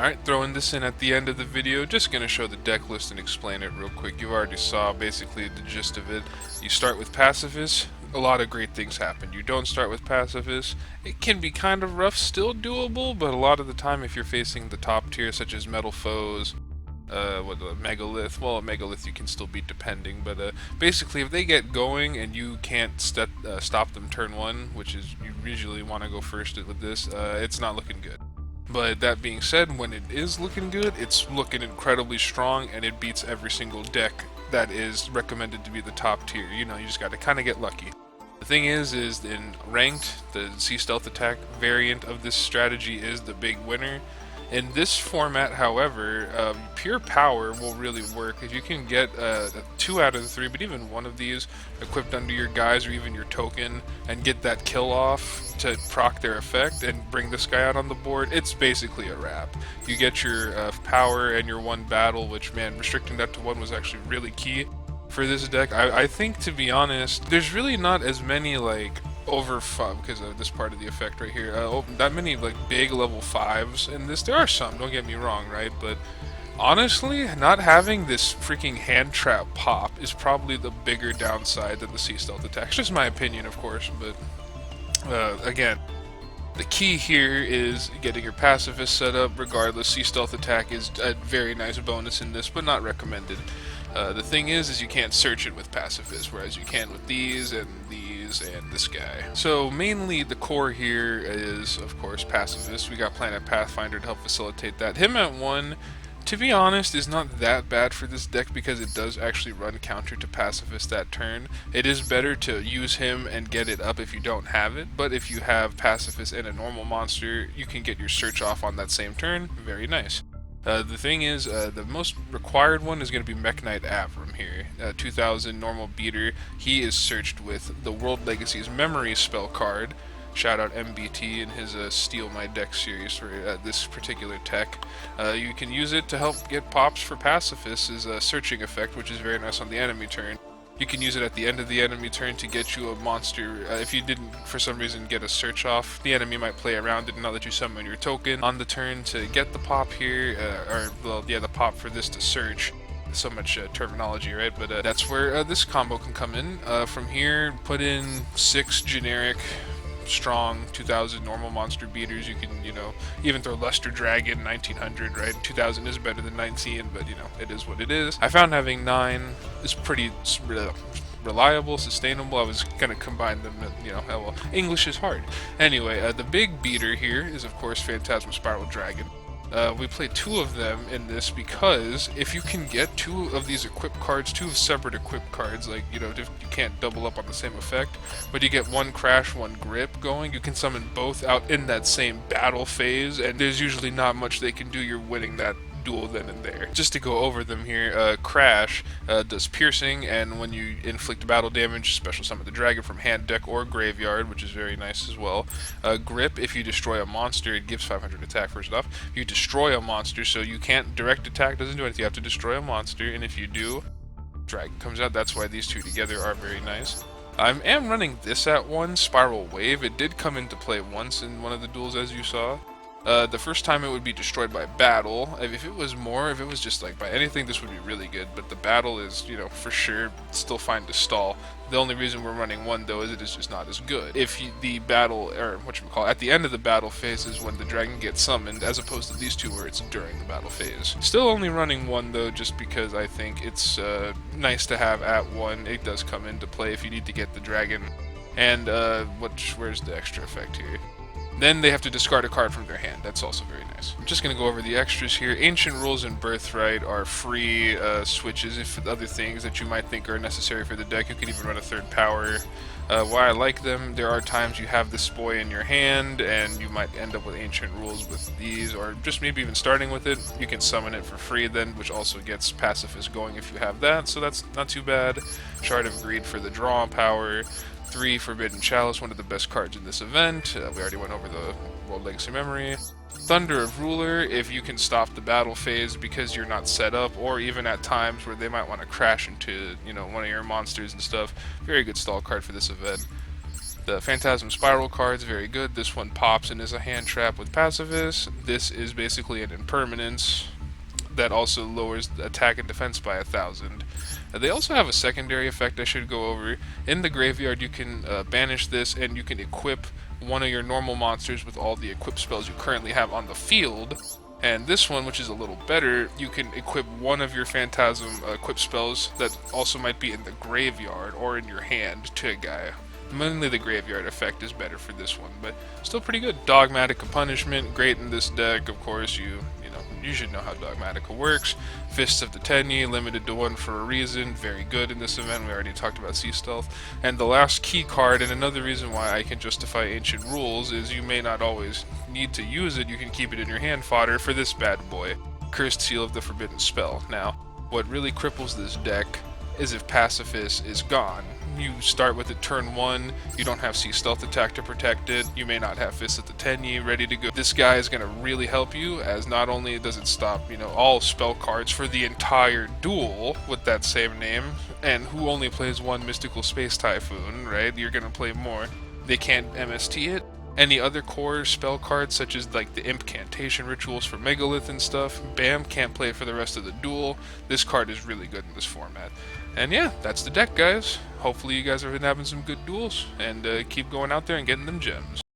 Alright, throwing this in at the end of the video, just going to show the deck list and explain it real quick. You already saw basically the gist of it. You start with Pacifis, a lot of great things happen. You don't start with Pacifis, it can be kind of rough, still doable, but a lot of the time if you're facing the top tier such as Metal Foes, Megalith, well, Megalith you can still beat depending, but basically if they get going and you can't stop them turn 1, which is you usually want to go first with this, it's not looking good. But that being said, when it is looking good, it's looking incredibly strong, and it beats every single deck that is recommended to be the top tier. You know, you just got to kind of get lucky. The thing is in ranked, the Sea Stealth Attack variant of this strategy is the big winner. In this format, however, pure power will really work. If you can get 2 out of the 3, but even one of these equipped under your guys or even your token, and get that kill off to proc their effect and bring this guy out on the board, it's basically a wrap. You get your power and your 1 battle, which, man, restricting that to 1 was actually really key for this deck. I think, to be honest, there's really not as many, like, over 5, because of this part of the effect right here, that many like big level 5s in this. There are some, don't get me wrong, right? But honestly, not having this freaking hand trap pop is probably the bigger downside than the Sea Stealth Attack. It's just my opinion, of course, but again, the key here is getting your Pacifist set up. Regardless, Sea Stealth Attack is a very nice bonus in this, but not recommended. The thing is you can't search it with Pacifist, whereas you can with these and this guy. So mainly the core here is, of course, Pacifist. We got Planet Pathfinder to help facilitate that. Him at 1, to be honest, is not that bad for this deck because it does actually run counter to Pacifist that turn. It is better to use him and get it up if you don't have it, but if you have Pacifist and a normal monster, you can get your search off on that same turn. Very nice. The thing is, the most required one is going to be Mech Knight Avram here. 2000 normal beater. He is searched with the World Legacy's Memory spell card. Shout out MBT and his Steal My Deck series for this particular tech. You can use it to help get pops for Pacifist's searching effect, which is very nice on the enemy turn. You can use it at the end of the enemy turn to get you a monster. If you didn't, for some reason, get a search off, the enemy might play around it and not let you summon your token on the turn to get the pop here, the pop for this to search. So much terminology, right? But that's where this combo can come in. From here, put in 6 generic strong 2000 normal monster beaters. You can, even throw Luster Dragon 1900, right? 2000 is better than 19, but it is what it is. I found having 9 is pretty reliable, sustainable. I was gonna combine them, well, English is hard. Anyway, the big beater here is, of course, Phantasma Spiral Dragon. We play 2 of them in this because if you can get 2 of these equip cards, 2 separate equip cards, like, if you can't double up on the same effect, but you get 1 crash, 1 grip going, you can summon both out in that same battle phase, and there's usually not much they can do. You're winning that duel then and there. Just to go over them here, Crash does piercing, and when you inflict battle damage, special summon the dragon from hand, deck, or graveyard, which is very nice as well. Grip, if you destroy a monster, it gives 500 attack first off. You destroy a monster, so you can't direct attack, doesn't do anything, you have to destroy a monster, and if you do, dragon comes out. That's why these 2 together are very nice. I am running this at 1, Spiral Wave. It did come into play once in one of the duels, as you saw. The first time it would be destroyed by battle. If it was just like by anything, this would be really good, but the battle is, for sure still fine to stall. The only reason we're running 1 though is it is just not as good. If the battle, or at the end of the battle phase is when the dragon gets summoned, as opposed to these 2 where it's during the battle phase. Still only running 1 though, just because I think it's nice to have at 1. It does come into play if you need to get the dragon. And where's the extra effect here? Then they have to discard a card from their hand. That's also very nice. I'm just going to go over the extras here. Ancient Rules and Birthright are free switches. If other things that you might think are necessary for the deck, you can even run a 3rd power. Why I like them, there are times you have this boy in your hand, and you might end up with Ancient Rules with these, or just maybe even starting with it. You can summon it for free then, which also gets Pacifist going if you have that, so that's not too bad. Shard of Greed for the draw power. 3 Forbidden Chalice, one of the best cards in this event. We already went over the World Legacy Memory. Thunder of Ruler, if you can stop the battle phase because you're not set up, or even at times where they might want to crash into, one of your monsters and stuff. Very good stall card for this event. The Phantasm Spiral card's very good. This one pops and is a hand trap with Pacifis. This is basically an impermanence that also lowers the attack and defense by 1,000. They also have a secondary effect I should go over. In the graveyard, you can banish this, and you can equip one of your normal monsters with all the equipped spells you currently have on the field. And this one, which is a little better, you can equip one of your Phantasm equipped spells that also might be in the graveyard or in your hand to a guy. Mainly the graveyard effect is better for this one, but still pretty good. Dogmatica Punishment, great in this deck. Of course, you should know how Dogmatica works. Fists of the Tenyi, limited to one for a reason, very good in this event. We already talked about Sea Stealth. And the last key card, and another reason why I can justify Ancient Rules, is you may not always need to use it. You can keep it in your hand fodder for this bad boy, Cursed Seal of the Forbidden Spell. Now, what really cripples this deck is if Pacifis is gone. You start with it turn 1, you don't have Sea Stealth attack to protect it, you may not have Fist at the Tenyi ready to go. This guy is going to really help you, as not only does it stop, all spell cards for the entire duel with that same name, and who only plays one Mystical Space Typhoon, right? You're going to play more. They can't MST it. Any other core spell cards, such as like the Incantation rituals for Megalith and stuff, bam, can't play it for the rest of the duel. This card is really good in this format. And yeah, that's the deck, guys. Hopefully you guys have been having some good duels, and keep going out there and getting them gems.